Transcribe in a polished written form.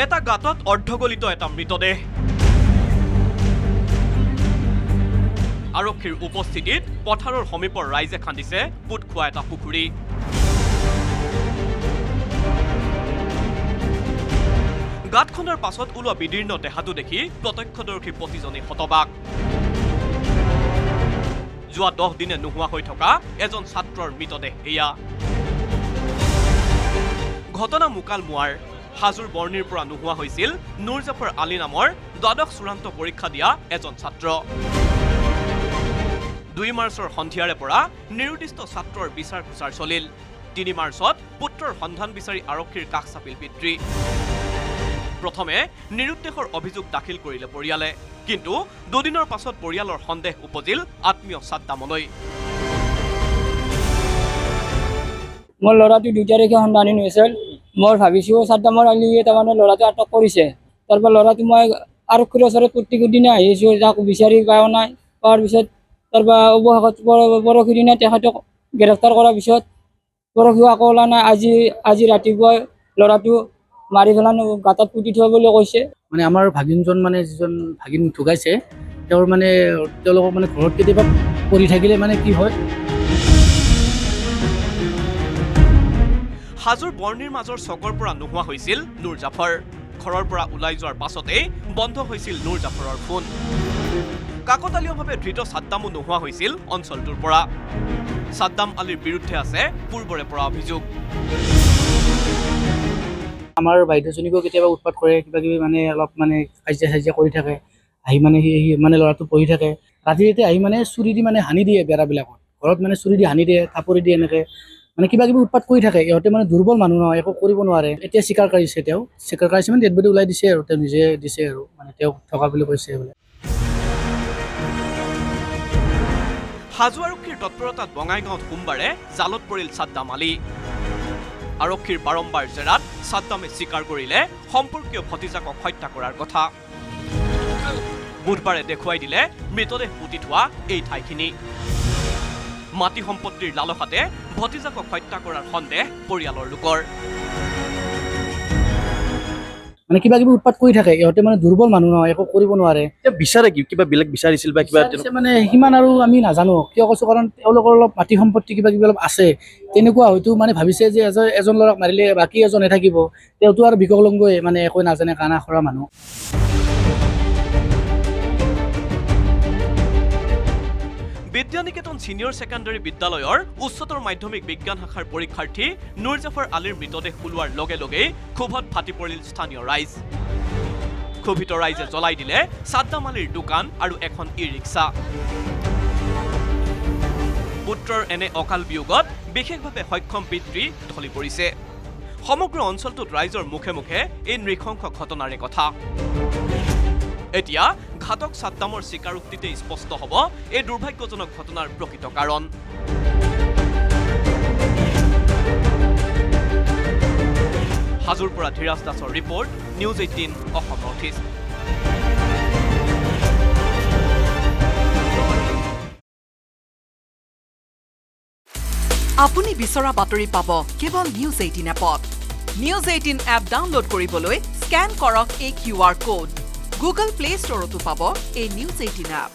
এটা গাঁতত অৰ্ধগলিত এটা মৃতদেহ। আৰক্ষীৰ উপস্থিতিত পথাৰৰ সমীপৰ ৰাইজে খান্দিছে পুত খোৱা এটা পুখুৰী। গাঁত খন্দাৰ পাছত ওলোৱা বিদীৰ্ণ দেহাটো দেখি প্ৰত্যক্ষদৰ্শী প্ৰতিজনেই হতবাক। যোৱা 10 দিনে নোহোৱা হৈ থকা এজন ছাত্ৰৰ মৃতদেহ এয়া। ঘটনা মুকাল মুৱাৰ হাজোৰ বৰ্ণিৰ পৰা নোহোৱা হৈছিল নুৰ জাফৰ আলী নামৰ দ্বাদশ চূড়ান্ত পৰীক্ষা দিয়া এজন ছাত্ৰ। 2 মাৰ্চৰ সন্ধিয়াৰে পৰা নিৰুদ্দিষ্ট ছাত্ৰৰ বিচাৰ খোচাৰ চলিল। 3 মাৰ্চত পুত্ৰৰ সন্ধান বিচাৰি আৰক্ষীৰ কাষ চাপিল পিতৃ। প্ৰথমে নিৰুদ্দেশৰ অভিযোগ দাখিল কৰিলে পৰিয়ালে, কিন্তু 2 দিনৰ পাছত পৰিয়ালৰ সন্দেহ উপজিল আত্মীয় ছাদ্দামলৈ। মোৰ ল'ৰাটো 2 তাৰিখে সন্ধানহীন হৈছিল। মই ভাবিছোঁ ছাদ্দামৰ আলী তাৰমানে ল'ৰাটো আটক কৰিছে। তাৰপৰা ল'ৰাটো মই আৰক্ষীৰ ওচৰত প্ৰত্যেক দিনে আহিছোঁ, যাক বিচাৰি পোৱা নাই। পোৱাৰ পিছত তাৰপৰা অৱশেষত পৰহি দিনা তেখেতক গ্ৰেপ্তাৰ কৰাৰ পিছত পৰহিও আকৌ ওলা নাই। আজি ৰাতিপুৱাই ল'ৰাটো মাৰি পেলানো গাঁতত পুতি থোৱা বুলি কৈছে। মানে আমাৰ ভাগিনজন মানে যিজন ভাগিন ঢুকাইছে, তেওঁৰ মানে তেওঁলোকক মানে ঘৰত কেতিয়াবা পৰি থাকিলে মানে কি হয়। হাজোৰ বৰ্ণিৰ মাজৰ চকৰ পৰা নোহোৱা হৈছিল নুৰ জাফৰ। ঘৰৰ পৰা ওলাই যোৱাৰ পাছতেই বন্ধ হৈছিল নুৰ জাফৰৰ ফোন। কাকতালীয়ভাৱে ধৃত ছাদ্দামো নোহোৱা হৈছিল অঞ্চলটোৰ পৰা। ছাদ্দাম আলীৰ বিৰুদ্ধে আছে পূৰ্বৰে পৰা অভিযোগ। আমাৰ বাইদেউজনীকো কেতিয়াবা উৎপাত কৰে, কিবা কিবি মানে অলপ মানে কাজিয়া কৰি থাকে। আহি মানে সি মানে ল'ৰাটো পঢ়ি থাকে। ৰাতি আহি মানে চুৰি দি মানে হানি দিয়ে বেৰাবিলাকত। ঘৰত মানে চুৰি দি হানি দিয়ে, থাপৰি দিয়ে এনেকৈ মানে কিবা কিবি উৎপাত কৰি থাকে। ইহঁতে মানে দুৰ্বল মানুহ নহয়, একো কৰিব নোৱাৰে। এতিয়া স্বীকাৰ কৰিছে, তেওঁ স্বীকাৰ কৰিছে মানে ডেড বডি ওলাই দিছে আৰু তেওঁ নিজে দিছে আৰু মানে তেওঁক থকা বুলি কৈছে বোলে। হাজো আৰক্ষীৰ তৎপৰতাত বঙাইগাঁৱত সোমবাৰে জালত পৰিল ছাদ্দাম আলী। আৰক্ষীৰ বাৰম্বাৰ জেৰাত ছাদ্দামে স্বীকাৰ কৰিলে সম্পৰ্কীয় ভতিজাকক হত্যা কৰাৰ কথা। বুধবাৰে দেখুৱাই দিলে মৃতদেহ পুতি থোৱা এই ঠাইখিনি। মাটি সম্পত্তিৰ লালসাতে ভতিজাকক হত্যা কৰাৰ সন্দেহ পৰিয়ালৰ লোকৰ। মানে কিবা কিবি উৎপাত কৰি থাকে। ইহঁতে মানে দুৰ্বল মানুহ নহয়, একো কৰিব নোৱাৰে। বিচাৰে কি কিবা বেলেগ বিচাৰিছিল বা কিবা মানে সিমান আৰু আমি নাজানো কিয় কৈছো, কাৰণ তেওঁলোকৰ অলপ মাটি সম্পত্তি কিবা কিবি অলপ আছে। তেনেকুৱা হয়তো মানে ভাবিছে যে এজন ল'ৰাক মাৰিলে বাকী এজনে থাকিব। তেওঁতো আৰু বিকলংগই, মানে একো নাজানে, কানা খৰা মানুহ। বিদ্যানিকেতন ছিনিয়ৰ ছেকেণ্ডাৰী বিদ্যালয়ৰ উচ্চতৰ মাধ্যমিক বিজ্ঞান শাখাৰ পৰীক্ষাৰ্থী নুৰ জাফৰ আলীৰ মৃতদেহ ওলোৱাৰ লগে লগেই ক্ষোভত ফাটি পৰিল স্থানীয় ৰাইজ। ক্ষোভিত ৰাইজে জ্বলাই দিলে ছাদ্দাম আলীৰ দোকান আৰু এখন ই-ৰিক্সা। পুত্ৰৰ এনে অকাল বিয়োগত বিশেষভাৱে সক্ষম পিতৃ ঢলি পৰিছে। সমগ্ৰ অঞ্চলটোত ৰাইজৰ মুখে মুখে এই নৃশংস ঘটনাৰে কথা। এতিয়া ঘাতক ছাদ্দামৰ স্বীকাৰোক্তিতে স্পষ্ট হ'ব এই দুৰ্ভাগ্যজনক ঘটনাৰ প্ৰকৃত কাৰণ। হাজোৰ পৰা ধীৰাজ দাসৰ report, news 18 Assam north east. আপুনি বিচৰা বাতৰি পাব কেৱল নিউজ 18 এপত। নিউজ 18 এপ ডাউনলোড কৰিবলৈ স্কেন কৰক এই QR কোড। গুগল প্লে ষ্টৰতো পাব এই নিউজ 18 এপ।